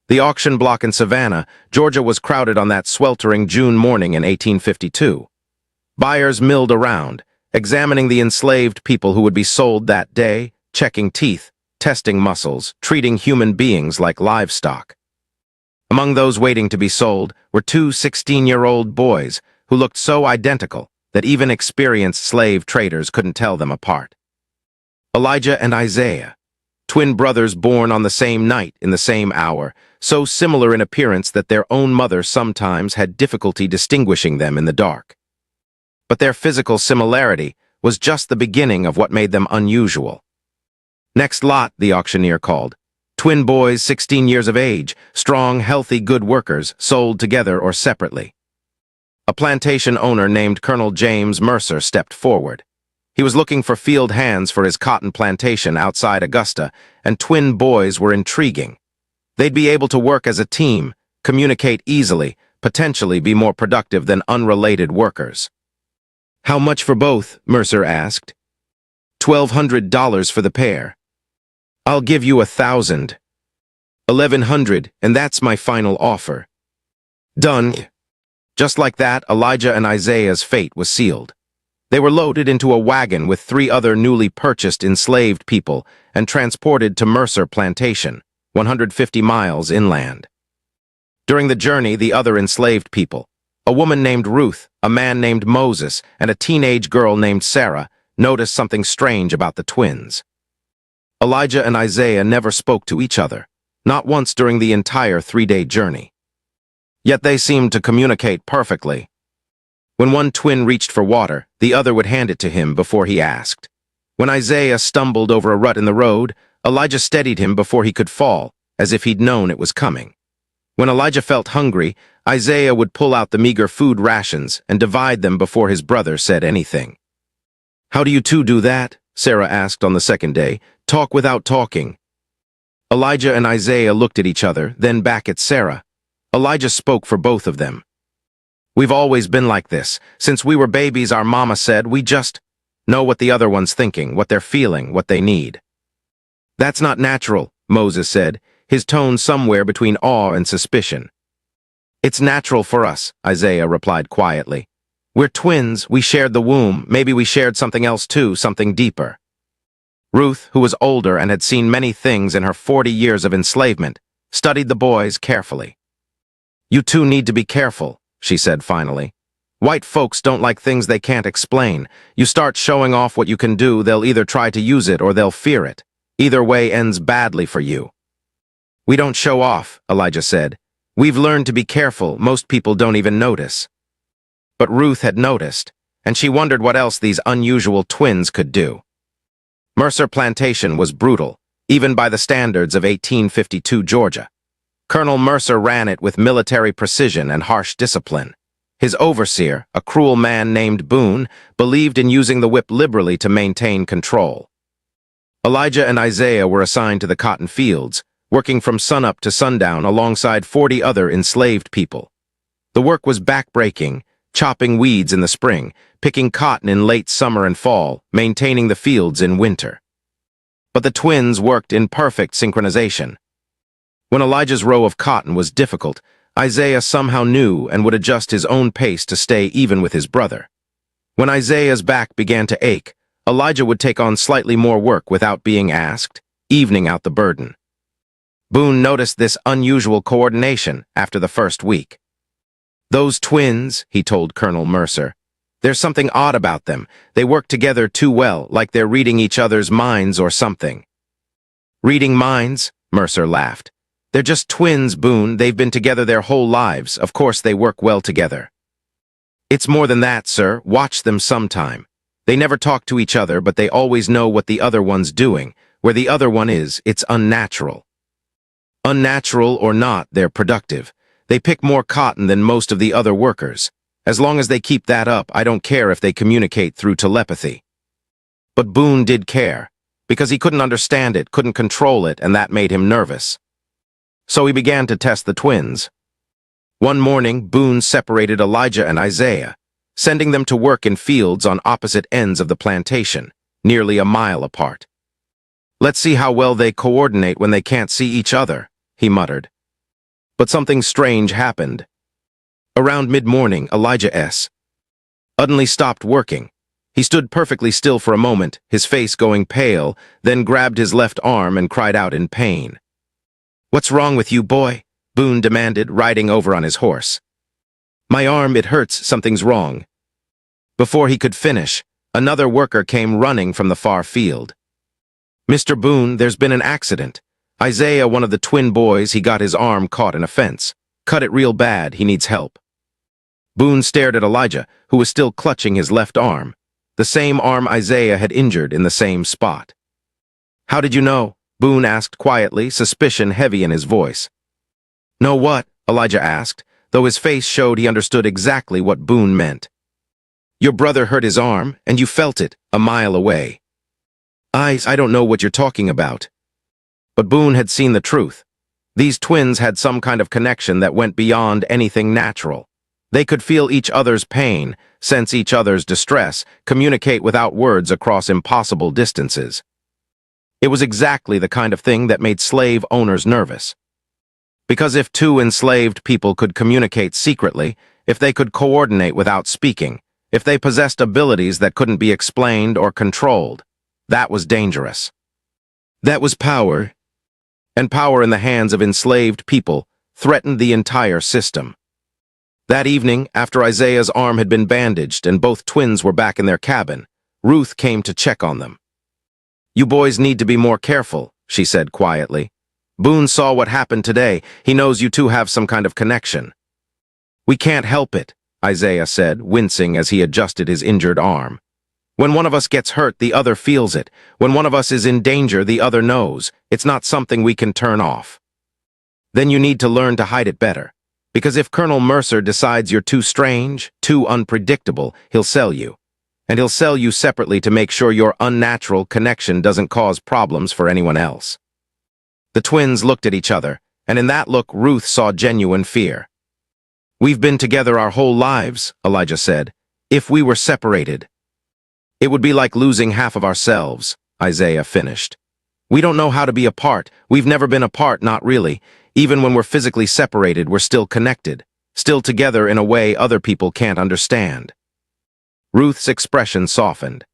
The auction block in Savannah, Georgia was crowded on that sweltering June morning in 1852. Buyers milled around, examining the enslaved people who would be sold that day, checking teeth, testing muscles, treating human beings like livestock. Among those waiting to be sold were two 16-year-old boys who looked so identical that even experienced slave traders couldn't tell them apart. Elijah and Isaiah, twin brothers born on the same night in the same hour, so similar in appearance that their own mother sometimes had difficulty distinguishing them in the dark. But their physical similarity was just the beginning of what made them unusual. "Next lot," the auctioneer called. Twin boys 16 years of age, strong, healthy, good workers, sold together or separately. A plantation owner named Colonel James Mercer stepped forward. He was looking for field hands for his cotton plantation outside Augusta, and twin boys were intriguing. They'd be able to work as a team, communicate easily, potentially be more productive than unrelated workers. "How much for both?" Mercer asked. $1,200 for the pair. "I'll give you 1,000. 1,100, and that's my final offer." "Done." Just like that, Elijah and Isaiah's fate was sealed. They were loaded into a wagon with 3 other newly purchased enslaved people and transported to Mercer Plantation, 150 miles inland. During the journey, the other enslaved people, a woman named Ruth, a man named Moses, and a teenage girl named Sarah, noticed something strange about the twins. Elijah and Isaiah never spoke to each other, not once during the entire 3-day journey. Yet they seemed to communicate perfectly. When one twin reached for water, the other would hand it to him before he asked. When Isaiah stumbled over a rut in the road, Elijah steadied him before he could fall, as if he'd known it was coming. When Elijah felt hungry, Isaiah would pull out the meager food rations and divide them before his brother said anything. "How do you two do that?" Sarah asked on the second day. "Talk without talking." Elijah and Isaiah looked at each other, then back at Sarah. Elijah spoke for both of them. "We've always been like this. Since we were babies, our mama said, we just know what the other one's thinking, what they're feeling, what they need." "That's not natural," Moses said, his tone somewhere between awe and suspicion. "It's natural for us," Isaiah replied quietly. "We're twins, we shared the womb, maybe we shared something else too, something deeper." Ruth, who was older and had seen many things in her 40 years of enslavement, studied the boys carefully. "You two need to be careful," she said finally. "White folks don't like things they can't explain. You start showing off what you can do, they'll either try to use it or they'll fear it. Either way ends badly for you." "We don't show off," Elijah said. "We've learned to be careful, most people don't even notice." But Ruth had noticed, and she wondered what else these unusual twins could do. Mercer Plantation was brutal, even by the standards of 1852 Georgia. Colonel Mercer ran it with military precision and harsh discipline. His overseer, a cruel man named Boone, believed in using the whip liberally to maintain control. Elijah and Isaiah were assigned to the cotton fields, working from sunup to sundown alongside 40 other enslaved people. The work was backbreaking, chopping weeds in the spring, picking cotton in late summer and fall, maintaining the fields in winter. But the twins worked in perfect synchronization. When Elijah's row of cotton was difficult, Isaiah somehow knew and would adjust his own pace to stay even with his brother. When Isaiah's back began to ache, Elijah would take on slightly more work without being asked, evening out the burden. Boone noticed this unusual coordination after the first week. "Those twins," he told Colonel Mercer, "there's something odd about them. They work together too well, like they're reading each other's minds or something." "Reading minds?" Mercer laughed. "They're just twins, Boone. They've been together their whole lives. Of course they work well together." "It's more than that, sir. Watch them sometime. They never talk to each other, but they always know what the other one's doing. Where the other one is, it's unnatural." "Unnatural or not, they're productive. They pick more cotton than most of the other workers. As long as they keep that up, I don't care if they communicate through telepathy." But Boone did care, because he couldn't understand it, couldn't control it, and that made him nervous. So he began to test the twins. One morning, Boone separated Elijah and Isaiah, sending them to work in fields on opposite ends of the plantation, nearly a mile apart. "Let's see how well they coordinate when they can't see each other," he muttered. But something strange happened. Around mid-morning, Elijah suddenly stopped working. He stood perfectly still for a moment, his face going pale, then grabbed his left arm and cried out in pain. "What's wrong with you, boy?" Boone demanded, riding over on his horse. "My arm, it hurts, something's wrong." Before he could finish, another worker came running from the far field. "Mr. Boone, there's been an accident. Isaiah, one of the twin boys, he got his arm caught in a fence. Cut it real bad, he needs help." Boone stared at Elijah, who was still clutching his left arm, the same arm Isaiah had injured in the same spot. "How did you know?" Boone asked quietly, suspicion heavy in his voice. "Know what?" Elijah asked, though his face showed he understood exactly what Boone meant. "Your brother hurt his arm, and you felt it, a mile away." I don't know what you're talking about." But Boone had seen the truth. These twins had some kind of connection that went beyond anything natural. They could feel each other's pain, sense each other's distress, communicate without words across impossible distances. It was exactly the kind of thing that made slave owners nervous. Because if two enslaved people could communicate secretly, if they could coordinate without speaking, if they possessed abilities that couldn't be explained or controlled, that was dangerous. That was power, and power in the hands of enslaved people threatened the entire system. That evening, after Isaiah's arm had been bandaged and both twins were back in their cabin, Ruth came to check on them. "You boys need to be more careful," she said quietly. "Boone saw what happened today. He knows you two have some kind of connection." "We can't help it," Isaiah said, wincing as he adjusted his injured arm. "When one of us gets hurt, the other feels it. When one of us is in danger, the other knows. It's not something we can turn off." "Then you need to learn to hide it better. Because if Colonel Mercer decides you're too strange, too unpredictable, he'll sell you. And he'll sell you separately to make sure your unnatural connection doesn't cause problems for anyone else." The twins looked at each other, and in that look Ruth saw genuine fear. "We've been together our whole lives," Elijah said. "If we were separated, it would be like losing half of ourselves," Isaiah finished. "We don't know how to be apart. We've never been apart, not really. Even when we're physically separated, we're still connected, still together in a way other people can't understand." Ruth's expression softened.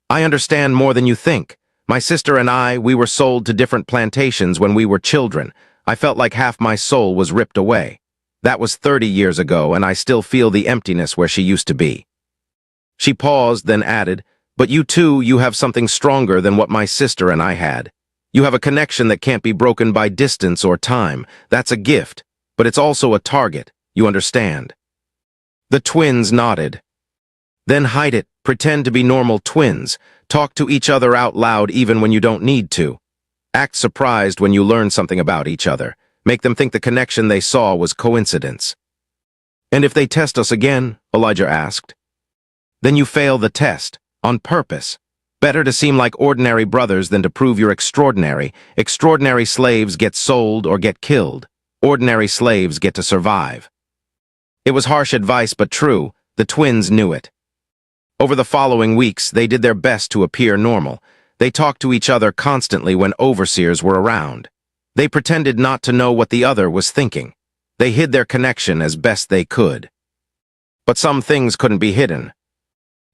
"I understand more than you think. My sister and I, we were sold to different plantations when we were children. I felt like half my soul was ripped away. That was 30 years ago, and I still feel the emptiness where she used to be." She paused, then added, "But you too, you have something stronger than what my sister and I had. You have a connection that can't be broken by distance or time. That's a gift, but it's also a target, you understand?" The twins nodded. "Then hide it, pretend to be normal twins. Talk to each other out loud even when you don't need to. Act surprised when you learn something about each other. Make them think the connection they saw was coincidence." "And if they test us again?" Elijah asked. "Then you fail the test, on purpose. Better to seem like ordinary brothers than to prove you're extraordinary. Extraordinary slaves get sold or get killed. Ordinary slaves get to survive." It was harsh advice, but true. The twins knew it. Over the following weeks, they did their best to appear normal. They talked to each other constantly when overseers were around. They pretended not to know what the other was thinking. They hid their connection as best they could. But some things couldn't be hidden.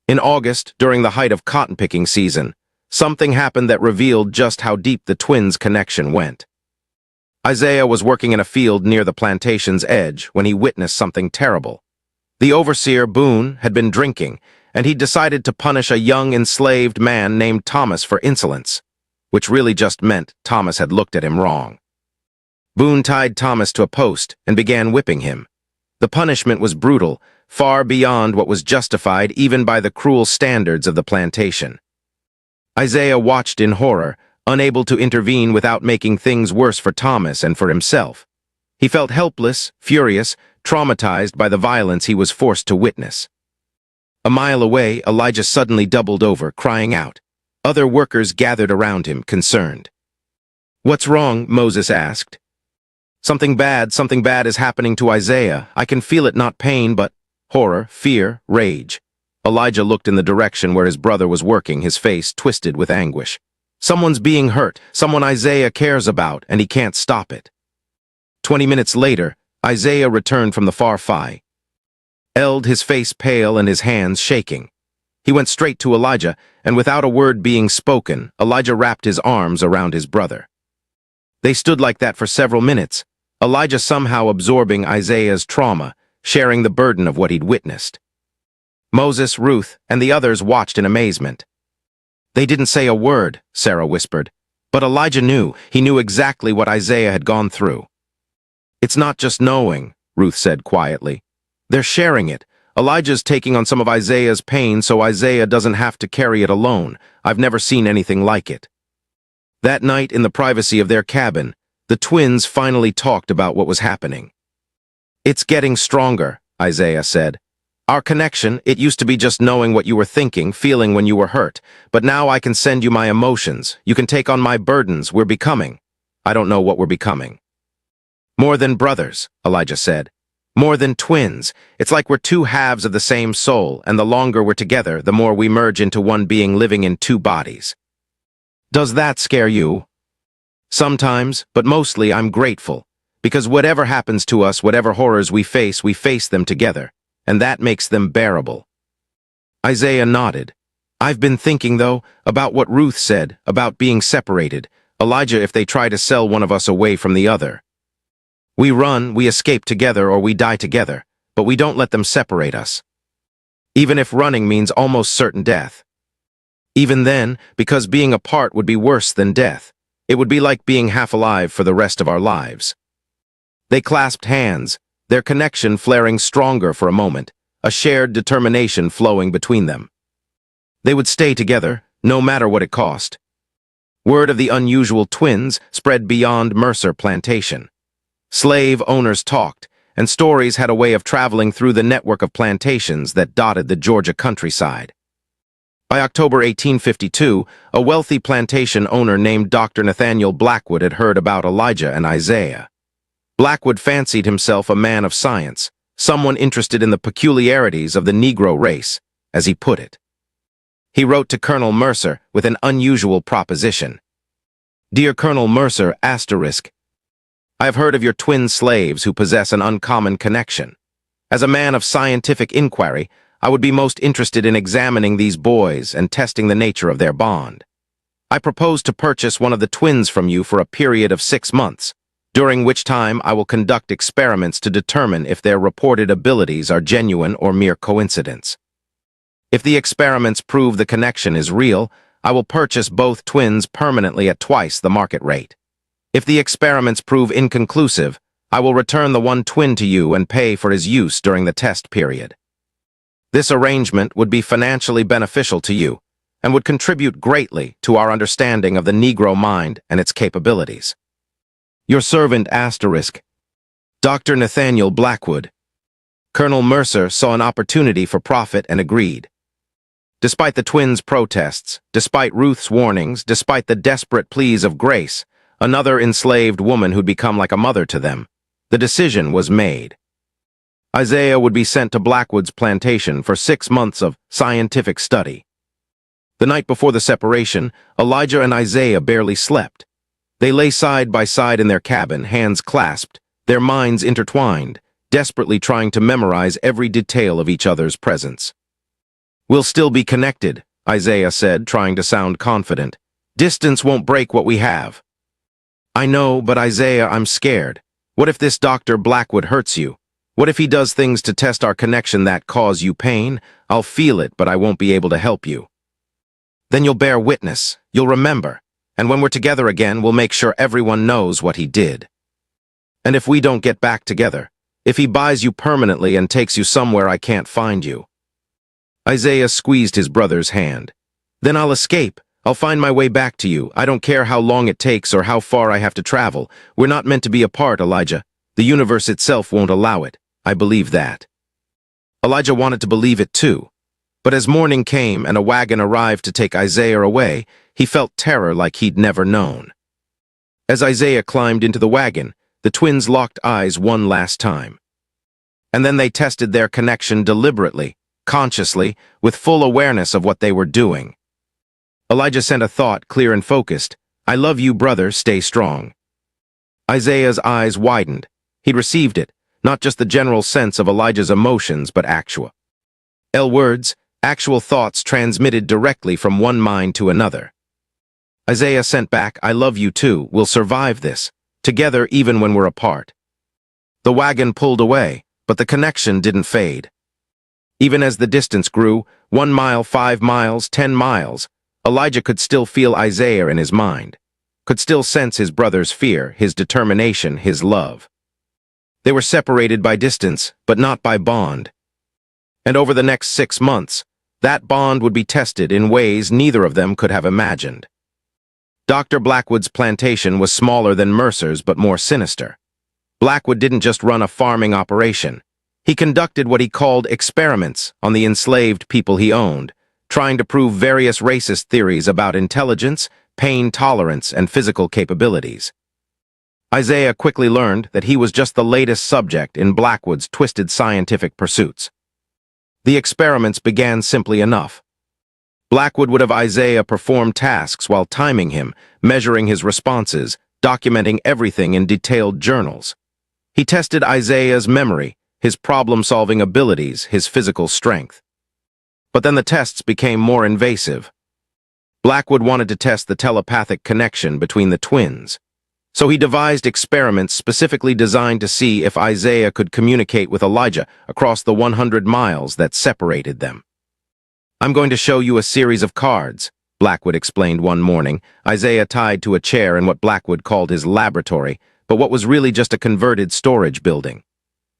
In August, during the height of cotton-picking season, something happened that revealed just how deep the twins' connection went. Isaiah was working in a field near the plantation's edge when he witnessed something terrible. The overseer, Boone, had been drinking, and he'd decided to punish a young enslaved man named Thomas for insolence, which really just meant Thomas had looked at him wrong. Boone tied Thomas to a post and began whipping him. The punishment was brutal, far beyond what was justified even by the cruel standards of the plantation. Isaiah watched in horror, unable to intervene without making things worse for Thomas and for himself. He felt helpless, furious, traumatized by the violence he was forced to witness. A mile away, Elijah suddenly doubled over, crying out. Other workers gathered around him, concerned. "What's wrong?" Moses asked. Something bad is happening to Isaiah. I can feel it, not pain, but horror, fear, rage." Elijah looked in the direction where his brother was working, his face twisted with anguish. "Someone's being hurt, someone Isaiah cares about, and he can't stop it." 20 minutes later, Isaiah returned from the far fight, his face pale and his hands shaking. He went straight to Elijah, and without a word being spoken, Elijah wrapped his arms around his brother. They stood like that for several minutes, Elijah somehow absorbing Isaiah's trauma, sharing the burden of what he'd witnessed. Moses, Ruth, and the others watched in amazement. "They didn't say a word," Sarah whispered. But Elijah knew. He knew exactly what Isaiah had gone through. "It's not just knowing," Ruth said quietly. "They're sharing it. Elijah's taking on some of Isaiah's pain so Isaiah doesn't have to carry it alone. I've never seen anything like it." That night, in the privacy of their cabin, the twins finally talked about what was happening. "It's getting stronger," Isaiah said. "Our connection, it used to be just knowing what you were thinking, feeling when you were hurt. But now I can send you my emotions. You can take on my burdens. We're becoming. I don't know what we're becoming." "More than brothers," Elijah said. "More than twins. It's like we're two halves of the same soul, and the longer we're together, the more we merge into one being living in two bodies." "Does that scare you?" "Sometimes, but mostly I'm grateful. Because whatever happens to us, whatever horrors we face them together. And that makes them bearable." Isaiah nodded. "I've been thinking, though, about what Ruth said, about being separated. Elijah, if they try to sell one of us away from the other. We run, we escape together, or we die together, but we don't let them separate us. Even if running means almost certain death. Even then, because being apart would be worse than death. It would be like being half alive for the rest of our lives." They clasped hands, their connection flaring stronger for a moment, a shared determination flowing between them. They would stay together, no matter what it cost. Word of the unusual twins spread beyond Mercer Plantation. Slave owners talked, and stories had a way of traveling through the network of plantations that dotted the Georgia countryside. By October 1852, a wealthy plantation owner named Dr. Nathaniel Blackwood had heard about Elijah and Isaiah. Blackwood fancied himself a man of science, someone interested in the peculiarities of the Negro race, as he put it. He wrote to Colonel Mercer with an unusual proposition. "Dear Colonel Mercer, *, I have heard of your twin slaves who possess an uncommon connection. As a man of scientific inquiry, I would be most interested in examining these boys and testing the nature of their bond. I propose to purchase one of the twins from you for a period of 6 months, during which time I will conduct experiments to determine if their reported abilities are genuine or mere coincidence. If the experiments prove the connection is real, I will purchase both twins permanently at twice the market rate. If the experiments prove inconclusive, I will return the one twin to you and pay for his use during the test period. This arrangement would be financially beneficial to you and would contribute greatly to our understanding of the Negro mind and its capabilities. Your servant *, Dr. Nathaniel Blackwood." Colonel Mercer saw an opportunity for profit and agreed. Despite the twins' protests, despite Ruth's warnings, despite the desperate pleas of Grace, another enslaved woman who'd become like a mother to them, the decision was made. Isaiah would be sent to Blackwood's plantation for 6 months of scientific study. The night before the separation, Elijah and Isaiah barely slept. They lay side by side in their cabin, hands clasped, their minds intertwined, desperately trying to memorize every detail of each other's presence. "We'll still be connected," Isaiah said, trying to sound confident. "Distance won't break what we have." "I know, but Isaiah, I'm scared. What if this Dr. Blackwood hurts you? What if he does things to test our connection that cause you pain? I'll feel it, but I won't be able to help you." "Then you'll bear witness. You'll remember. And when we're together again, we'll make sure everyone knows what he did. And if we don't get back together, if he buys you permanently and takes you somewhere I can't find you." Isaiah squeezed his brother's hand. "Then I'll escape. I'll find my way back to you. I don't care how long it takes or how far I have to travel. We're not meant to be apart, Elijah. The universe itself won't allow it. I believe that." Elijah wanted to believe it too. But as morning came and a wagon arrived to take Isaiah away, he felt terror like he'd never known. As Isaiah climbed into the wagon, the twins locked eyes one last time. And then they tested their connection deliberately, consciously, with full awareness of what they were doing. Elijah sent a thought, clear and focused. "I love you, brother, stay strong." Isaiah's eyes widened. He'd received it, not just the general sense of Elijah's emotions, but actual words, actual thoughts transmitted directly from one mind to another. Isaiah sent back, "I love you too, we'll survive this, together even when we're apart." The wagon pulled away, but the connection didn't fade. Even as the distance grew, 1 mile, 5 miles, 10 miles, Elijah could still feel Isaiah in his mind, could still sense his brother's fear, his determination, his love. They were separated by distance, but not by bond. And over the next 6 months, that bond would be tested in ways neither of them could have imagined. Dr. Blackwood's plantation was smaller than Mercer's, but more sinister. Blackwood didn't just run a farming operation. He conducted what he called experiments on the enslaved people he owned, trying to prove various racist theories about intelligence, pain tolerance, and physical capabilities. Isaiah quickly learned that he was just the latest subject in Blackwood's twisted scientific pursuits. The experiments began simply enough. Blackwood would have Isaiah perform tasks while timing him, measuring his responses, documenting everything in detailed journals. He tested Isaiah's memory, his problem-solving abilities, his physical strength. But then the tests became more invasive. Blackwood wanted to test the telepathic connection between the twins, so he devised experiments specifically designed to see if Isaiah could communicate with Elijah across the 100 miles that separated them. "I'm going to show you a series of cards," Blackwood explained one morning, Isaiah tied to a chair in what Blackwood called his laboratory, but what was really just a converted storage building.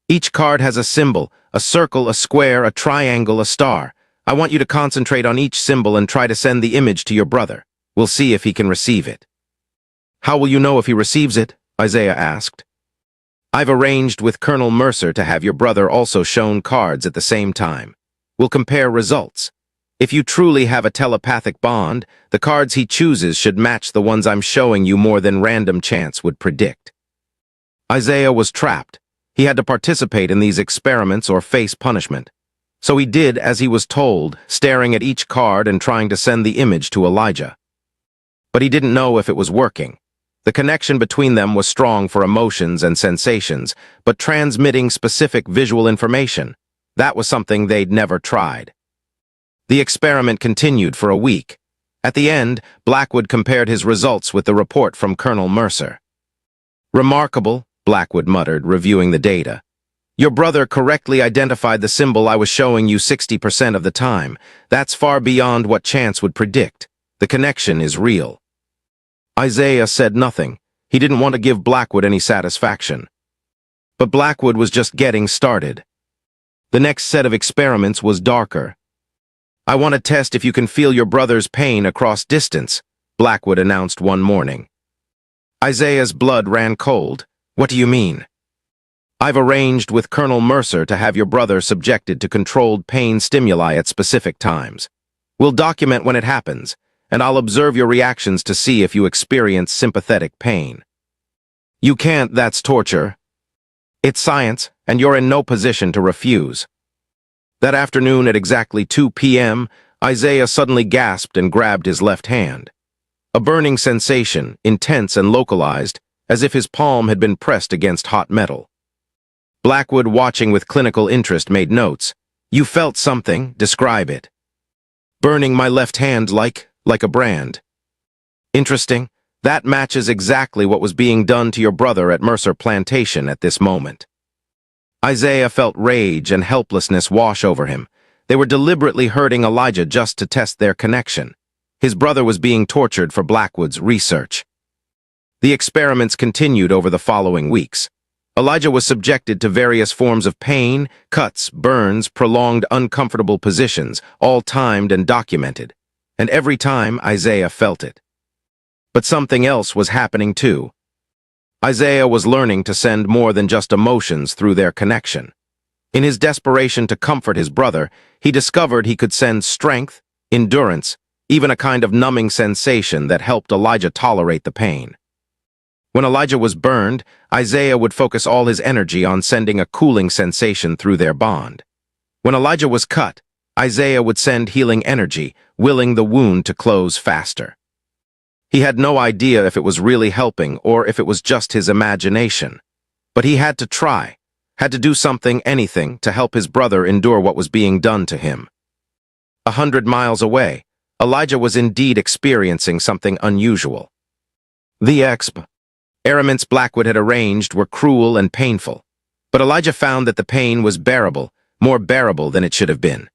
"Each card has a symbol, a circle, a square, a triangle, a star. I want you to concentrate on each symbol and try to send the image to your brother. We'll see if he can receive it." "How will you know if he receives it?" Isaiah asked. "I've arranged with Colonel Mercer to have your brother also shown cards at the same time. We'll compare results. If you truly have a telepathic bond, the cards he chooses should match the ones I'm showing you more than random chance would predict." Isaiah was trapped. He had to participate in these experiments or face punishment. So he did as he was told, staring at each card and trying to send the image to Elijah. But he didn't know if it was working. The connection between them was strong for emotions and sensations, but transmitting specific visual information, that was something they'd never tried. The experiment continued for a week. At the end, Blackwood compared his results with the report from Colonel Mercer. "Remarkable," Blackwood muttered, reviewing the data. "Your brother correctly identified the symbol I was showing you 60% of the time. That's far beyond what chance would predict. The connection is real." Isaiah said nothing. He didn't want to give Blackwood any satisfaction. But Blackwood was just getting started. The next set of experiments was darker. "I want to test if you can feel your brother's pain across distance," Blackwood announced one morning. Isaiah's blood ran cold. "What do you mean?" "I've arranged with Colonel Mercer to have your brother subjected to controlled pain stimuli at specific times. We'll document when it happens, and I'll observe your reactions to see if you experience sympathetic pain." "You can't, that's torture." "It's science, and you're in no position to refuse." That afternoon at exactly 2 p.m., Isaiah suddenly gasped and grabbed his left hand. A burning sensation, intense and localized, as if his palm had been pressed against hot metal. Blackwood, watching with clinical interest, made notes. "You felt something, describe it." "Burning my left hand like a brand." "Interesting. That matches exactly what was being done to your brother at Mercer Plantation at this moment." Isaiah felt rage and helplessness wash over him. They were deliberately hurting Elijah just to test their connection. His brother was being tortured for Blackwood's research. The experiments continued over the following weeks. Elijah was subjected to various forms of pain, cuts, burns, prolonged uncomfortable positions, all timed and documented. And every time, Isaiah felt it. But something else was happening too. Isaiah was learning to send more than just emotions through their connection. In his desperation to comfort his brother, he discovered he could send strength, endurance, even a kind of numbing sensation that helped Elijah tolerate the pain. When Elijah was burned, Isaiah would focus all his energy on sending a cooling sensation through their bond. When Elijah was cut, Isaiah would send healing energy, willing the wound to close faster. He had no idea if it was really helping or if it was just his imagination. But he had to try. had to do something, anything, to help his brother endure what was being done to him. 100 miles away, Elijah was indeed experiencing something unusual. The experiments Blackwood had arranged were cruel and painful, but Elijah found that the pain was bearable, more bearable than it should have been.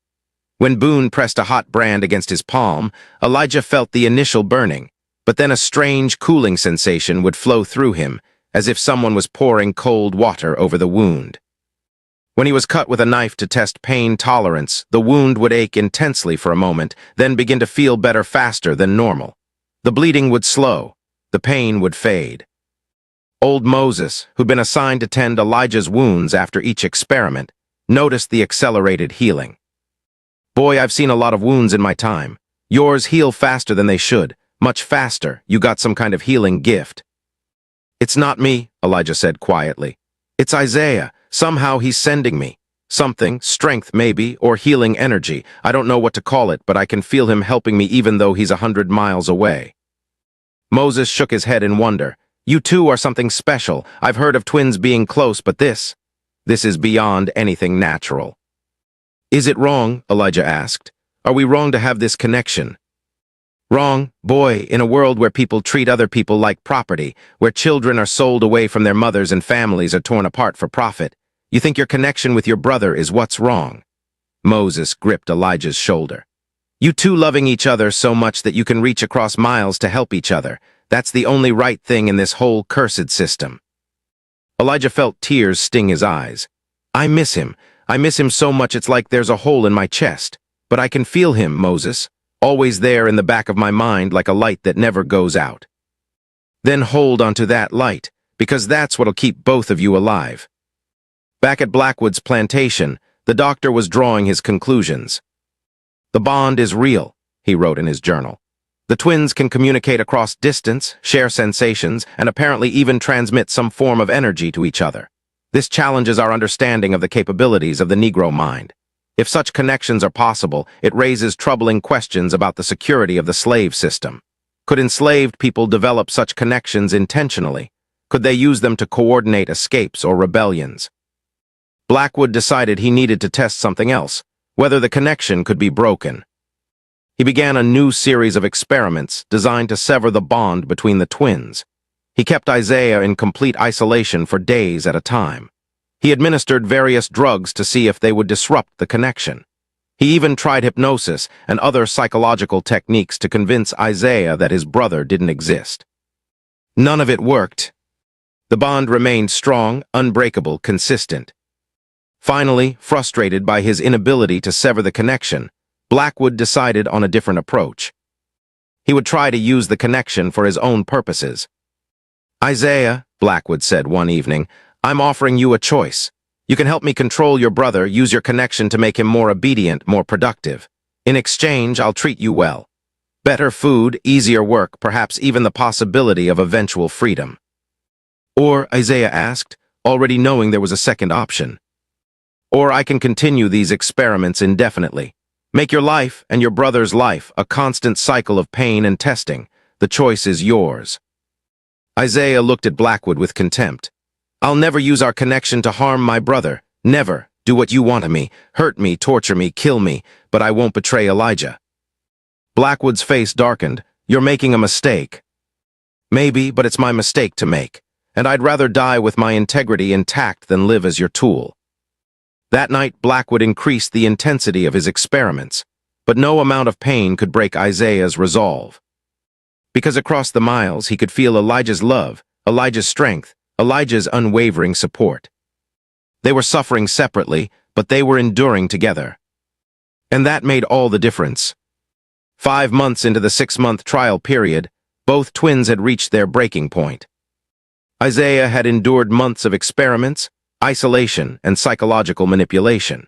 When Boone pressed a hot brand against his palm, Elijah felt the initial burning, but then a strange cooling sensation would flow through him, as if someone was pouring cold water over the wound. When he was cut with a knife to test pain tolerance, the wound would ache intensely for a moment, then begin to feel better faster than normal. The bleeding would slow, the pain would fade. Old Moses, who'd been assigned to tend Elijah's wounds after each experiment, noticed the accelerated healing. "Boy, I've seen a lot of wounds in my time. Yours heal faster than they should, much faster. You got some kind of healing gift." "It's not me," Elijah said quietly. "It's Isaiah. Somehow he's sending me. Something, strength maybe, or healing energy. I don't know what to call it, but I can feel him helping me even though he's 100 miles away." Moses shook his head in wonder. "You two are something special. I've heard of twins being close, but this is beyond anything natural." "Is it wrong?" Elijah asked. "Are we wrong to have this connection?" "Wrong, boy, in a world where people treat other people like property, where children are sold away from their mothers and families are torn apart for profit. You think your connection with your brother is what's wrong?" Moses gripped Elijah's shoulder. "You two loving each other so much that you can reach across miles to help each other. That's the only right thing in this whole cursed system." Elijah felt tears sting his eyes. "I miss him. I miss him so much it's like there's a hole in my chest. But I can feel him, Moses, always there in the back of my mind like a light that never goes out." "Then hold onto that light, because that's what'll keep both of you alive." Back at Blackwood's plantation, the doctor was drawing his conclusions. "The bond is real," he wrote in his journal. "The twins can communicate across distance, share sensations, and apparently even transmit some form of energy to each other. This challenges our understanding of the capabilities of the Negro mind. If such connections are possible, it raises troubling questions about the security of the slave system. Could enslaved people develop such connections intentionally? Could they use them to coordinate escapes or rebellions?" Blackwood decided he needed to test something else, whether the connection could be broken. He began a new series of experiments designed to sever the bond between the twins. He kept Isaiah in complete isolation for days at a time. He administered various drugs to see if they would disrupt the connection. He even tried hypnosis and other psychological techniques to convince Isaiah that his brother didn't exist. None of it worked. The bond remained strong, unbreakable, consistent. Finally, frustrated by his inability to sever the connection, Blackwood decided on a different approach. He would try to use the connection for his own purposes. "Isaiah," Blackwood said one evening, "I'm offering you a choice. You can help me control your brother, use your connection to make him more obedient, more productive. In exchange, I'll treat you well. Better food, easier work, perhaps even the possibility of eventual freedom." "Or," Isaiah asked, already knowing there was a second option, "or I can continue these experiments indefinitely. Make your life and your brother's life a constant cycle of pain and testing. The choice is yours." Isaiah looked at Blackwood with contempt. "I'll never use our connection to harm my brother. Never. Do what you want of me. Hurt me, torture me, kill me. But I won't betray Elijah." Blackwood's face darkened. "You're making a mistake." "Maybe, but it's my mistake to make. And I'd rather die with my integrity intact than live as your tool." That night, Blackwood increased the intensity of his experiments, but no amount of pain could break Isaiah's resolve. Because across the miles, he could feel Elijah's love, Elijah's strength, Elijah's unwavering support. They were suffering separately, but they were enduring together. And that made all the difference. 5 months into the 6-month trial period, both twins had reached their breaking point. Isaiah had endured months of experiments, isolation, and psychological manipulation.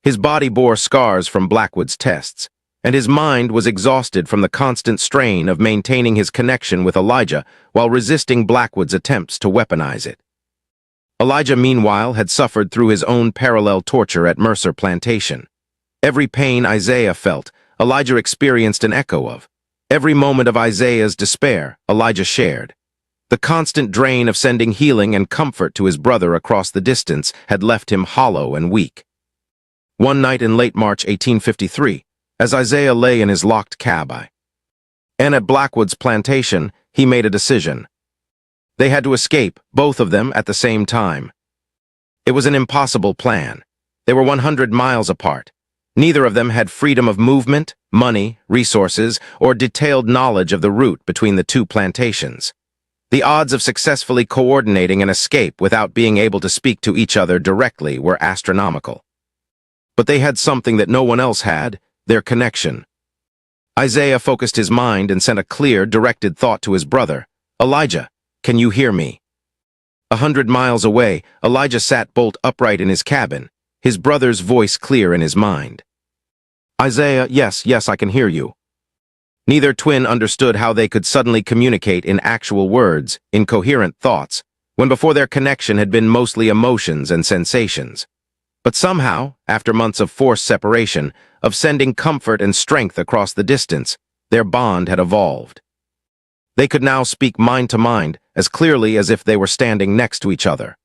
His body bore scars from Blackwood's tests, and his mind was exhausted from the constant strain of maintaining his connection with Elijah while resisting Blackwood's attempts to weaponize it. Elijah, meanwhile, had suffered through his own parallel torture at Mercer Plantation. Every pain Isaiah felt, Elijah experienced an echo of. Every moment of Isaiah's despair, Elijah shared. The constant drain of sending healing and comfort to his brother across the distance had left him hollow and weak. One night in late March 1853, as Isaiah lay in his locked cab and at Blackwood's plantation, he made a decision. They had to escape, both of them, at the same time. It was an impossible plan. They were 100 miles apart. Neither of them had freedom of movement, money, resources, or detailed knowledge of the route between the two plantations. The odds of successfully coordinating an escape without being able to speak to each other directly were astronomical. But they had something that no one else had, their connection. Isaiah focused his mind and sent a clear, directed thought to his brother. "Elijah, can you hear me?" 100 miles away, Elijah sat bolt upright in his cabin, his brother's voice clear in his mind. "Isaiah, yes, I can hear you." Neither twin understood how they could suddenly communicate in actual words, in coherent thoughts, when before their connection had been mostly emotions and sensations. But somehow, after months of forced separation, of sending comfort and strength across the distance, their bond had evolved. They could now speak mind to mind, as clearly as if they were standing next to each other.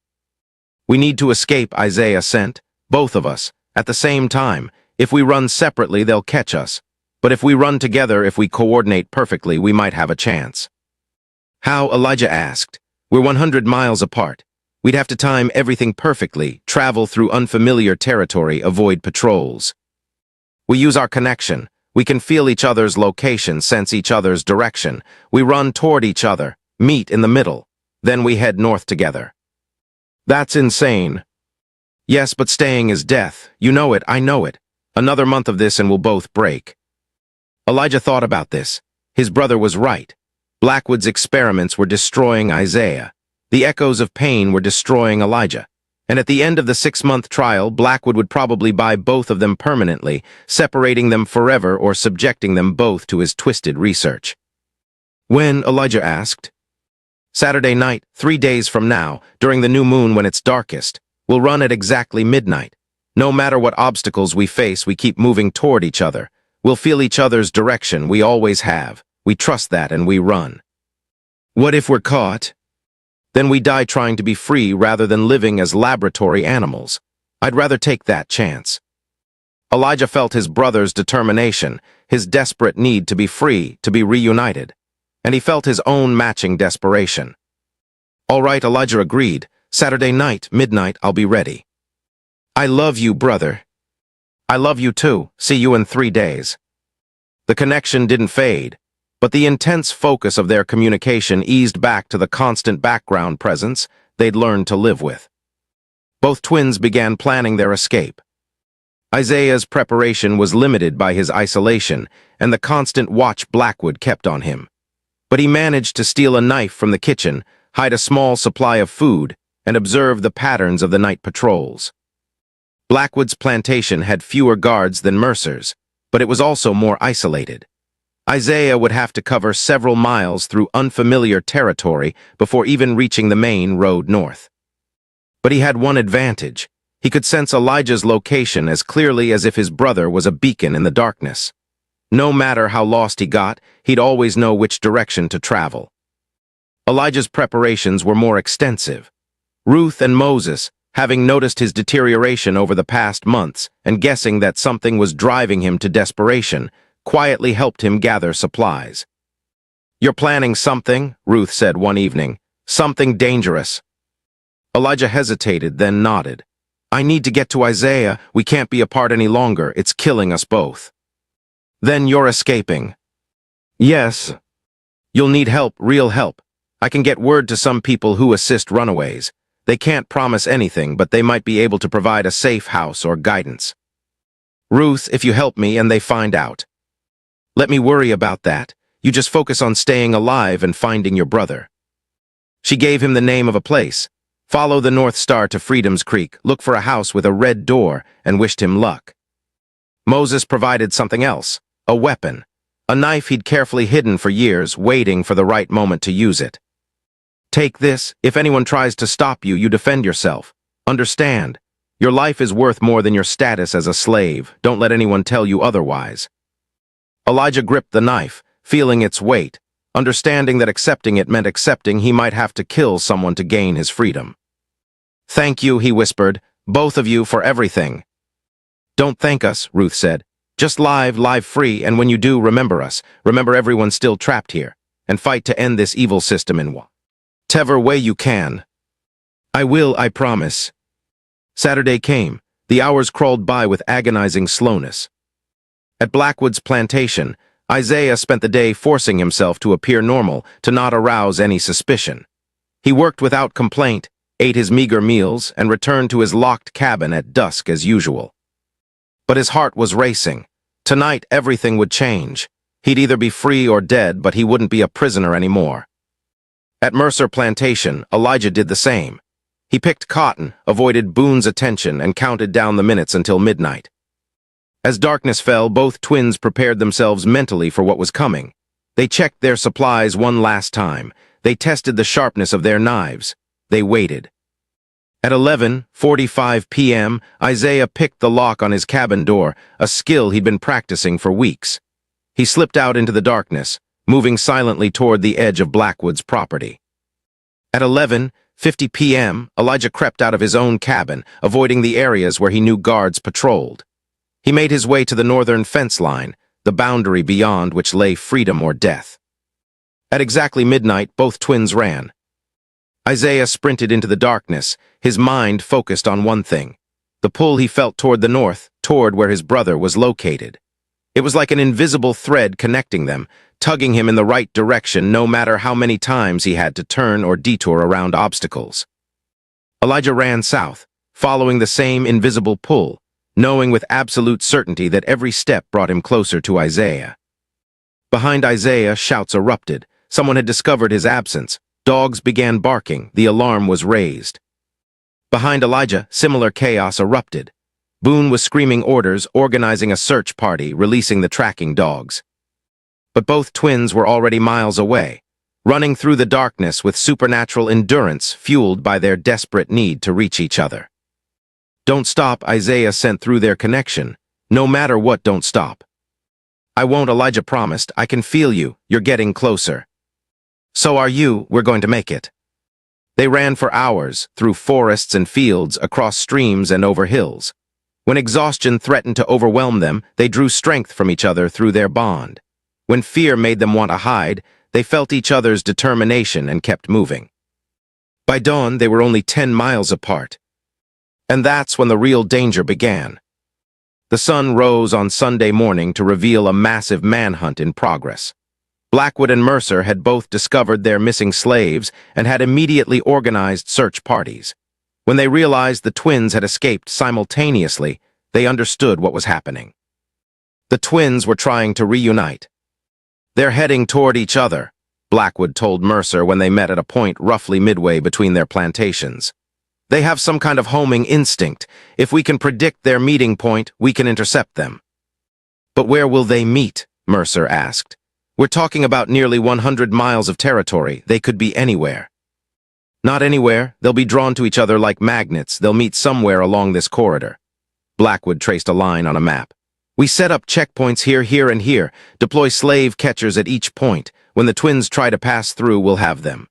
"We need to escape," Isaiah sent, "both of us, at the same time. If we run separately, they'll catch us. But if we run together, if we coordinate perfectly, we might have a chance." "How?" Elijah asked. "We're 100 miles apart. We'd have to time everything perfectly, travel through unfamiliar territory, avoid patrols. We use our connection. We can feel each other's location, sense each other's direction. We run toward each other, meet in the middle. Then we head north together." "That's insane." "Yes, but staying is death. You know it, I know it. Another month of this and we'll both break." Elijah thought about this. His brother was right. Blackwood's experiments were destroying Isaiah. The echoes of pain were destroying Elijah. And at the end of the 6-month trial, Blackwood would probably buy both of them permanently, separating them forever or subjecting them both to his twisted research. "When?" Elijah asked. "Saturday night, 3 days from now, during the new moon when it's darkest. We'll run at exactly midnight. No matter what obstacles we face, we keep moving toward each other. We'll feel each other's direction, we always have. We trust that and we run." "What if we're caught?" "Then we die trying to be free rather than living as laboratory animals. I'd rather take that chance." Elijah felt his brother's determination, his desperate need to be free, to be reunited. And he felt his own matching desperation. "All right," Elijah agreed. "Saturday night, midnight, I'll be ready." "I love you, brother." "I love you too. See you in 3 days." The connection didn't fade, but the intense focus of their communication eased back to the constant background presence they'd learned to live with. Both twins began planning their escape. Isaiah's preparation was limited by his isolation and the constant watch Blackwood kept on him. But he managed to steal a knife from the kitchen, hide a small supply of food, and observe the patterns of the night patrols. Blackwood's plantation had fewer guards than Mercer's, but it was also more isolated. Isaiah would have to cover several miles through unfamiliar territory before even reaching the main road north. But he had one advantage. He could sense Elijah's location as clearly as if his brother was a beacon in the darkness. No matter how lost he got, he'd always know which direction to travel. Elijah's preparations were more extensive. Ruth and Moses, having noticed his deterioration over the past months and guessing that something was driving him to desperation, quietly helped him gather supplies. "You're planning something," Ruth said one evening. "Something dangerous." Elijah hesitated, then nodded. "I need to get to Isaiah. We can't be apart any longer. It's killing us both." "Then you're escaping." "Yes." "You'll need help, real help. I can get word to some people who assist runaways. They can't promise anything, but they might be able to provide a safe house or guidance." "Ruth, if you help me and they find out." "Let me worry about that. You just focus on staying alive and finding your brother." She gave him the name of a place. "Follow the North Star to Freedom's Creek, look for a house with a red door," and wished him luck. Moses provided something else, a weapon, a knife he'd carefully hidden for years, waiting for the right moment to use it. "Take this. If anyone tries to stop you, you defend yourself. Understand, your life is worth more than your status as a slave. Don't let anyone tell you otherwise." Elijah gripped the knife, feeling its weight, understanding that accepting it meant accepting he might have to kill someone to gain his freedom. "Thank you," he whispered, "both of you for everything." "Don't thank us," Ruth said. "Just live free, and when you do, remember us. Remember everyone's still trapped here, and fight to end this evil system in whatever way you can." "I will, I promise." Saturday came. The hours crawled by with agonizing slowness. At Blackwood's plantation, Isaiah spent the day forcing himself to appear normal, to not arouse any suspicion. He worked without complaint, ate his meager meals, and returned to his locked cabin at dusk as usual. But his heart was racing. Tonight everything would change. He'd either be free or dead, but he wouldn't be a prisoner anymore. At Mercer Plantation, Elijah did the same. He picked cotton, avoided Boone's attention, and counted down the minutes until midnight. As darkness fell, both twins prepared themselves mentally for what was coming. They checked their supplies one last time. They tested the sharpness of their knives. They waited. At 11:45 p.m., Isaiah picked the lock on his cabin door, a skill he'd been practicing for weeks. He slipped out into the darkness, moving silently toward the edge of Blackwood's property. At 11:50 p.m., Elijah crept out of his own cabin, avoiding the areas where he knew guards patrolled. He made his way to the northern fence line, the boundary beyond which lay freedom or death. At exactly midnight, both twins ran. Isaiah sprinted into the darkness, his mind focused on one thing: the pull he felt toward the north, toward where his brother was located. It was like an invisible thread connecting them, tugging him in the right direction no matter how many times he had to turn or detour around obstacles. Elijah ran south, following the same invisible pull, knowing with absolute certainty that every step brought him closer to Isaiah. Behind Isaiah, shouts erupted. Someone had discovered his absence. Dogs began barking. The alarm was raised. Behind Elijah, similar chaos erupted. Boone was screaming orders, organizing a search party, releasing the tracking dogs. But both twins were already miles away, running through the darkness with supernatural endurance fueled by their desperate need to reach each other. "Don't stop," Isaiah sent through their connection. "No matter what, don't stop." "I won't," Elijah promised. "I can feel you. You're getting closer." "So are you. We're going to make it." They ran for hours, through forests and fields, across streams and over hills. When exhaustion threatened to overwhelm them, they drew strength from each other through their bond. When fear made them want to hide, they felt each other's determination and kept moving. By dawn, they were only 10 miles apart. And that's when the real danger began. The sun rose on Sunday morning to reveal a massive manhunt in progress. Blackwood and Mercer had both discovered their missing slaves and had immediately organized search parties. When they realized the twins had escaped simultaneously, they understood what was happening. The twins were trying to reunite. "They're heading toward each other," Blackwood told Mercer when they met at a point roughly midway between their plantations. "They have some kind of homing instinct. If we can predict their meeting point, we can intercept them." "But where will they meet?" Mercer asked. "We're talking about nearly 100 miles of territory. They could be anywhere." "Not anywhere. They'll be drawn to each other like magnets. They'll meet somewhere along this corridor." Blackwood traced a line on a map. "We set up checkpoints here, here, and here. Deploy slave catchers at each point. When the twins try to pass through, we'll have them."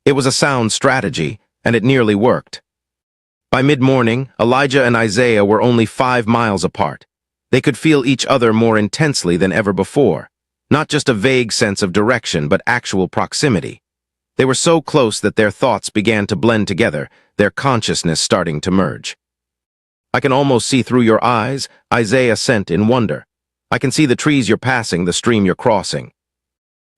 It was a sound strategy, and it nearly worked. By mid-morning, Elijah and Isaiah were only 5 miles apart. They could feel each other more intensely than ever before. Not just a vague sense of direction, but actual proximity. They were so close that their thoughts began to blend together, their consciousness starting to merge. "I can almost see through your eyes," Isaiah sent in wonder. "I can see the trees you're passing, the stream you're crossing."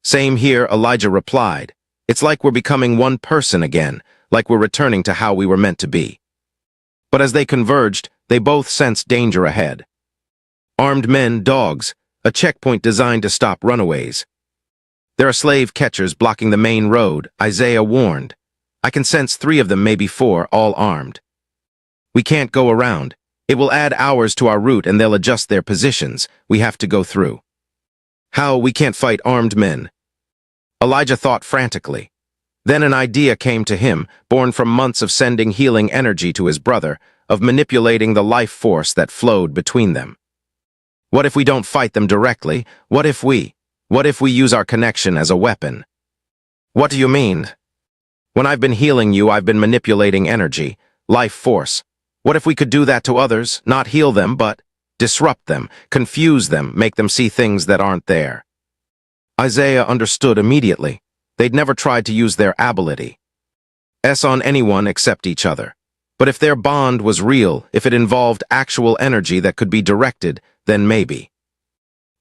"Same here," Elijah replied. "It's like we're becoming one person again, like we're returning to how we were meant to be." But as they converged, they both sensed danger ahead. Armed men, dogs, a checkpoint designed to stop runaways. "There are slave catchers blocking the main road," Isaiah warned. "I can sense 3 of them, maybe 4, all armed. We can't go around. It will add hours to our route and they'll adjust their positions. We have to go through." "How? We can't fight armed men." Elijah thought frantically. Then an idea came to him, born from months of sending healing energy to his brother, of manipulating the life force that flowed between them. "What if we don't fight them directly? What if we—" What if we use our connection as a weapon? What do you mean? When I've been healing you, I've been manipulating energy, life force. What if we could do that to others, not heal them, but disrupt them, confuse them, make them see things that aren't there? Isaiah understood immediately. They'd never tried to use their ability on anyone except each other. But if their bond was real, if it involved actual energy that could be directed, then maybe.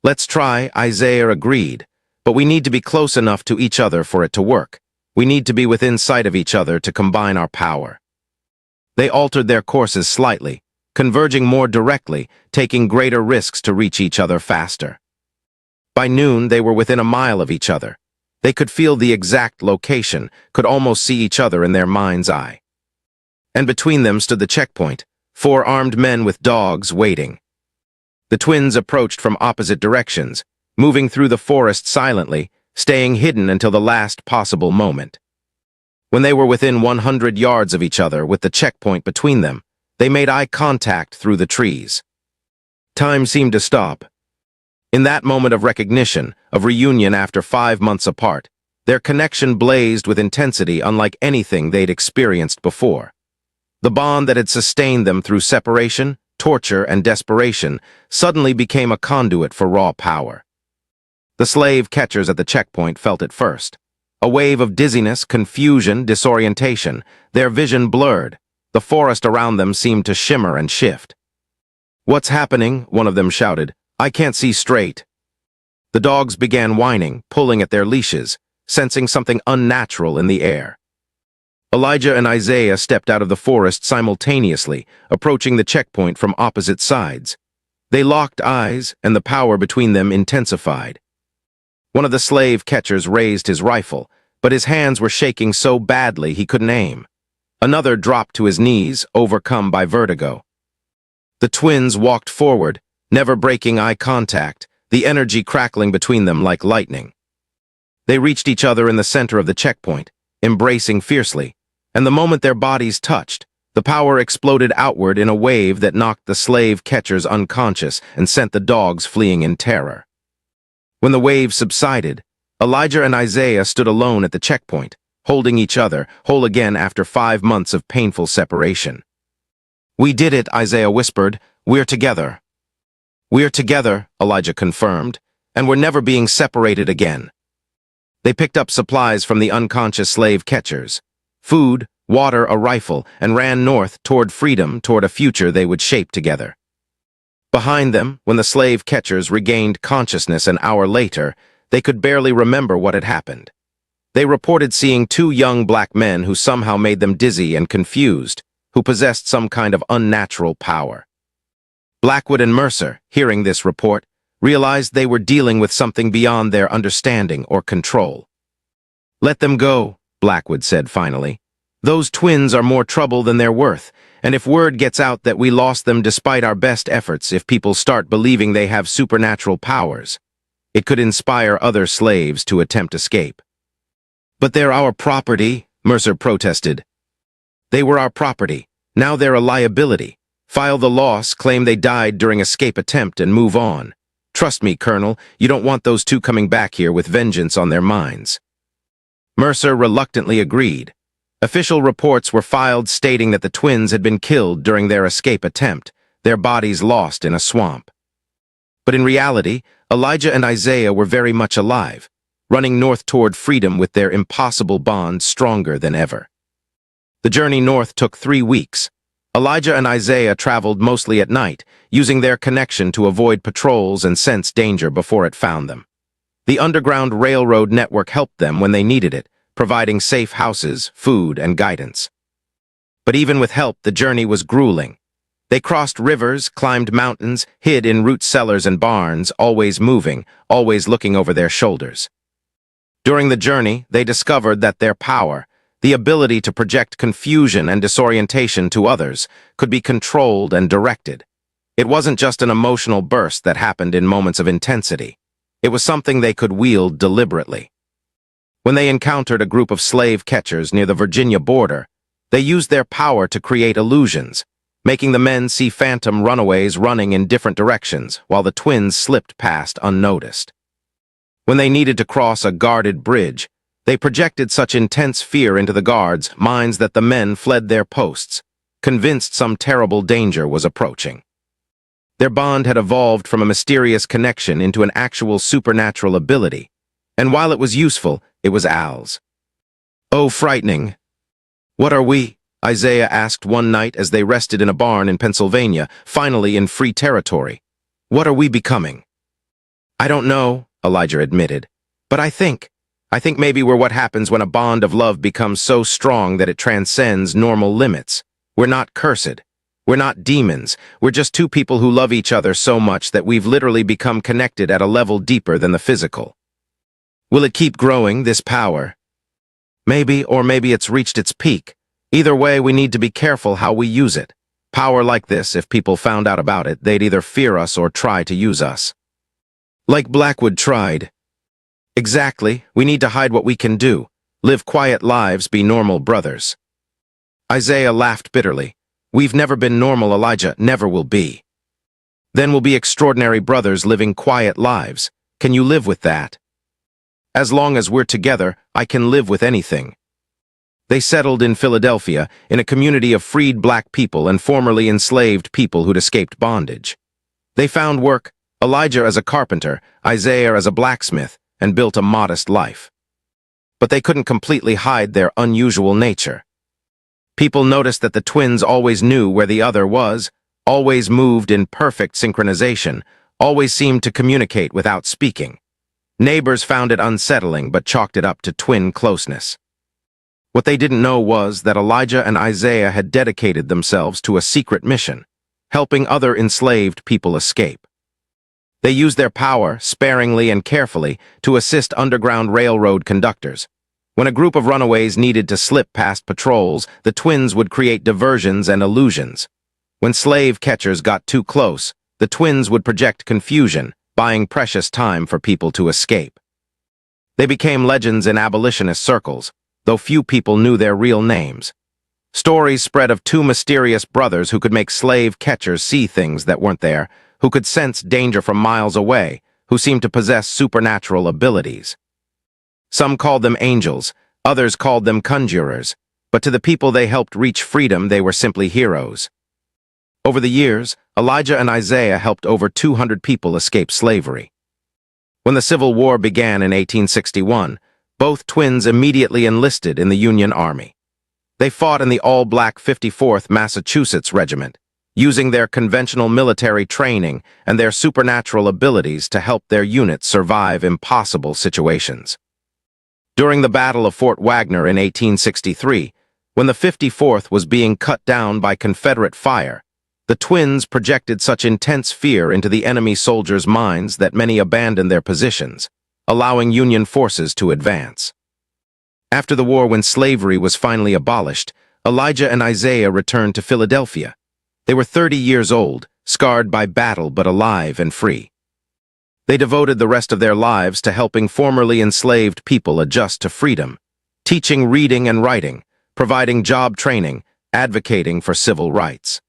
Let's try, Isaiah agreed, but we need to be close enough to each other for it to work. We need to be within sight of each other to combine our power. They altered their courses slightly, converging more directly, taking greater risks to reach each other faster. By noon, they were within a mile of each other. They could feel the exact location, could almost see each other in their mind's eye. And between them stood the checkpoint, 4 armed men with dogs waiting. The twins approached from opposite directions, moving through the forest silently, staying hidden until the last possible moment. When they were within 100 yards of each other with the checkpoint between them, they made eye contact through the trees. Time seemed to stop. In that moment of recognition, of reunion after 5 months apart, their connection blazed with intensity unlike anything they'd experienced before. The bond that had sustained them through separation, torture, and desperation suddenly became a conduit for raw power. The slave catchers at the checkpoint felt it first. A wave of dizziness, confusion, disorientation, their vision blurred. The forest around them seemed to shimmer and shift. "What's happening?" one of them shouted. "I can't see straight." The dogs began whining, pulling at their leashes, sensing something unnatural in the air. Elijah and Isaiah stepped out of the forest simultaneously, approaching the checkpoint from opposite sides. They locked eyes, and the power between them intensified. One of the slave catchers raised his rifle, but his hands were shaking so badly he couldn't aim. Another dropped to his knees, overcome by vertigo. The twins walked forward, never breaking eye contact, the energy crackling between them like lightning. They reached each other in the center of the checkpoint, embracing fiercely, and the moment their bodies touched, the power exploded outward in a wave that knocked the slave catchers unconscious and sent the dogs fleeing in terror. When the wave subsided, Elijah and Isaiah stood alone at the checkpoint, holding each other, whole again after 5 months of painful separation. "We did it," Isaiah whispered. "We're together." "We're together," Elijah confirmed, "and we're never being separated again." They picked up supplies from the unconscious slave catchers, food, water, a rifle, and ran north toward freedom, toward a future they would shape together. Behind them, when the slave catchers regained consciousness an hour later, they could barely remember what had happened. They reported seeing 2 young black men who somehow made them dizzy and confused, who possessed some kind of unnatural power. Blackwood and Mercer, hearing this report, realized they were dealing with something beyond their understanding or control. "Let them go," Blackwood said finally. "Those twins are more trouble than they're worth, and if word gets out that we lost them despite our best efforts, if people start believing they have supernatural powers, it could inspire other slaves to attempt escape." "But they're our property," Mercer protested. "They were our property. Now they're a liability. File the loss, claim they died during escape attempt, and move on. Trust me, Colonel, you don't want those 2 coming back here with vengeance on their minds." Mercer reluctantly agreed. Official reports were filed stating that the twins had been killed during their escape attempt, their bodies lost in a swamp. But in reality, Elijah and Isaiah were very much alive, running north toward freedom with their impossible bond stronger than ever. The journey north took 3 weeks. Elijah and Isaiah traveled mostly at night, using their connection to avoid patrols and sense danger before it found them. The Underground Railroad network helped them when they needed it, providing safe houses, food, and guidance. But even with help, the journey was grueling. They crossed rivers, climbed mountains, hid in root cellars and barns, always moving, always looking over their shoulders. During the journey, they discovered that their power, the ability to project confusion and disorientation to others, could be controlled and directed. It wasn't just an emotional burst that happened in moments of intensity. It was something they could wield deliberately. When they encountered a group of slave catchers near the Virginia border, they used their power to create illusions, making the men see phantom runaways running in different directions while the twins slipped past unnoticed. When they needed to cross a guarded bridge, they projected such intense fear into the guards' minds that the men fled their posts, convinced some terrible danger was approaching. Their bond had evolved from a mysterious connection into an actual supernatural ability, and while it was useful, it was Al's. "Oh, frightening. What are we?" Isaiah asked one night as they rested in a barn in Pennsylvania, finally in free territory. "What are we becoming?" "I don't know," Elijah admitted, "but I think maybe we're what happens when a bond of love becomes so strong that it transcends normal limits. We're not cursed. We're not demons. We're just two people who love each other so much that we've literally become connected at a level deeper than the physical. Will it keep growing, this power? Maybe, or maybe it's reached its peak. Either way, we need to be careful how we use it. Power like this, if people found out about it, they'd either fear us or try to use us. Like Blackwood tried. Exactly, we need to hide what we can do. Live quiet lives, be normal brothers. Isaiah laughed bitterly. We've never been normal, Elijah, never will be. Then we'll be extraordinary brothers living quiet lives. Can you live with that? As long as we're together, I can live with anything. They settled in Philadelphia, in a community of freed black people and formerly enslaved people who'd escaped bondage. They found work, Elijah as a carpenter, Isaiah as a blacksmith, and built a modest life. But they couldn't completely hide their unusual nature. People noticed that the twins always knew where the other was, always moved in perfect synchronization, always seemed to communicate without speaking. Neighbors found it unsettling but chalked it up to twin closeness. What they didn't know was that Elijah and Isaiah had dedicated themselves to a secret mission, helping other enslaved people escape. They used their power, sparingly and carefully, to assist Underground Railroad conductors. When a group of runaways needed to slip past patrols, the twins would create diversions and illusions. When slave catchers got too close, the twins would project confusion, buying precious time for people to escape. They became legends in abolitionist circles, though few people knew their real names. Stories spread of two mysterious brothers who could make slave catchers see things that weren't there, who could sense danger from miles away, who seemed to possess supernatural abilities. Some called them angels, others called them conjurers, but to the people they helped reach freedom, they were simply heroes. Over the years, Elijah and Isaiah helped over 200 people escape slavery. When the Civil War began in 1861, both twins immediately enlisted in the Union Army. They fought in the all-black 54th Massachusetts Regiment, using their conventional military training and their supernatural abilities to help their units survive impossible situations. During the Battle of Fort Wagner in 1863, when the 54th was being cut down by Confederate fire, the twins projected such intense fear into the enemy soldiers' minds that many abandoned their positions, allowing Union forces to advance. After the war, when slavery was finally abolished, Elijah and Isaiah returned to Philadelphia. They were 30 years old, scarred by battle but alive and free. They devoted the rest of their lives to helping formerly enslaved people adjust to freedom, teaching reading and writing, providing job training, advocating for civil rights.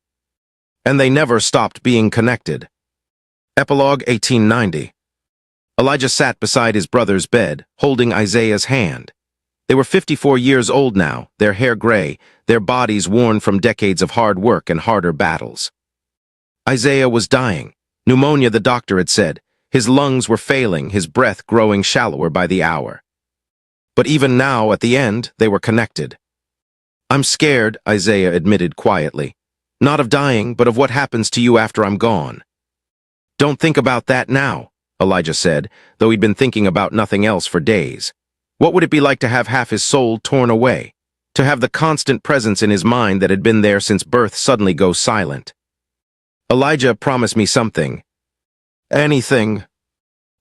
And they never stopped being connected. Epilogue 1890. Elijah sat beside his brother's bed, holding Isaiah's hand. They were 54 years old now, their hair gray, their bodies worn from decades of hard work and harder battles. Isaiah was dying. Pneumonia, the doctor had said. His lungs were failing, his breath growing shallower by the hour. But even now, at the end, they were connected. "I'm scared," Isaiah admitted quietly. "Not of dying, but of what happens to you after I'm gone." "Don't think about that now," Elijah said, though he'd been thinking about nothing else for days. What would it be like to have half his soul torn away? To have the constant presence in his mind that had been there since birth suddenly go silent? "Elijah, promise me something." "Anything.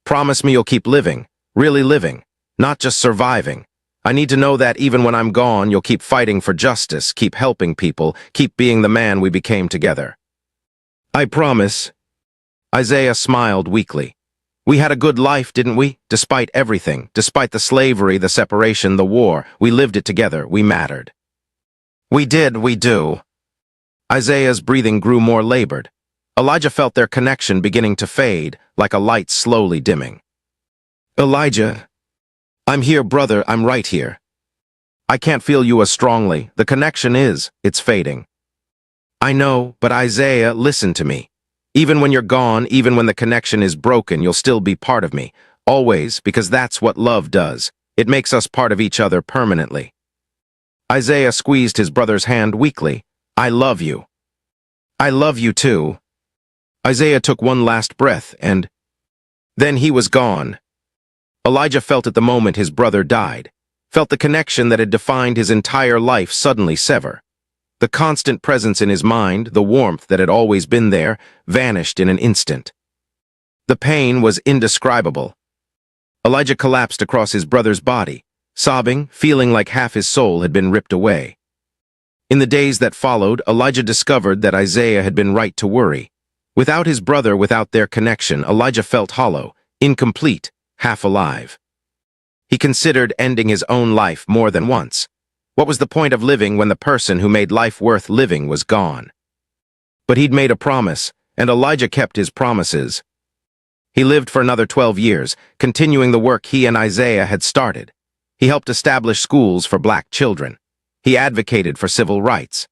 Promise me you'll keep living, really living, not just surviving. I need to know that even when I'm gone, you'll keep fighting for justice, keep helping people, keep being the man we became together." "I promise." Isaiah smiled weakly. "We had a good life, didn't we? Despite everything, despite the slavery, the separation, the war, we lived it together, we mattered." "We did, we do." Isaiah's breathing grew more labored. Elijah felt their connection beginning to fade, like a light slowly dimming. Elijah, I'm here, brother, I'm right here. I can't feel you as strongly. The connection it's fading. I know, but Isaiah, listen to me. Even when you're gone, even when the connection is broken, you'll still be part of me. Always, because that's what love does. It makes us part of each other permanently. Isaiah squeezed his brother's hand weakly. I love you. I love you too. Isaiah took one last breath, and then he was gone. Elijah felt at the moment his brother died, felt the connection that had defined his entire life suddenly sever. The constant presence in his mind, the warmth that had always been there, vanished in an instant. The pain was indescribable. Elijah collapsed across his brother's body, sobbing, feeling like half his soul had been ripped away. In the days that followed, Elijah discovered that Isaiah had been right to worry. Without his brother, without their connection, Elijah felt hollow, incomplete, half alive. He considered ending his own life more than once. What was the point of living when the person who made life worth living was gone? But he'd made a promise, and Elijah kept his promises. He lived for another 12 years, continuing the work he and Isaiah had started. He helped establish schools for black children. He advocated for civil rights.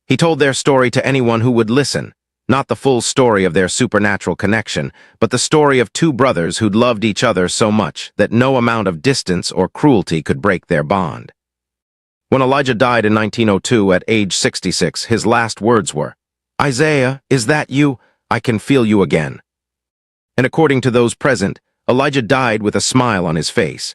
He told their story to anyone who would listen, not the full story of their supernatural connection, but the story of two brothers who'd loved each other so much that no amount of distance or cruelty could break their bond. When Elijah died in 1902 at age 66, his last words were, Isaiah, is that you? I can feel you again. And according to those present, Elijah died with a smile on his face.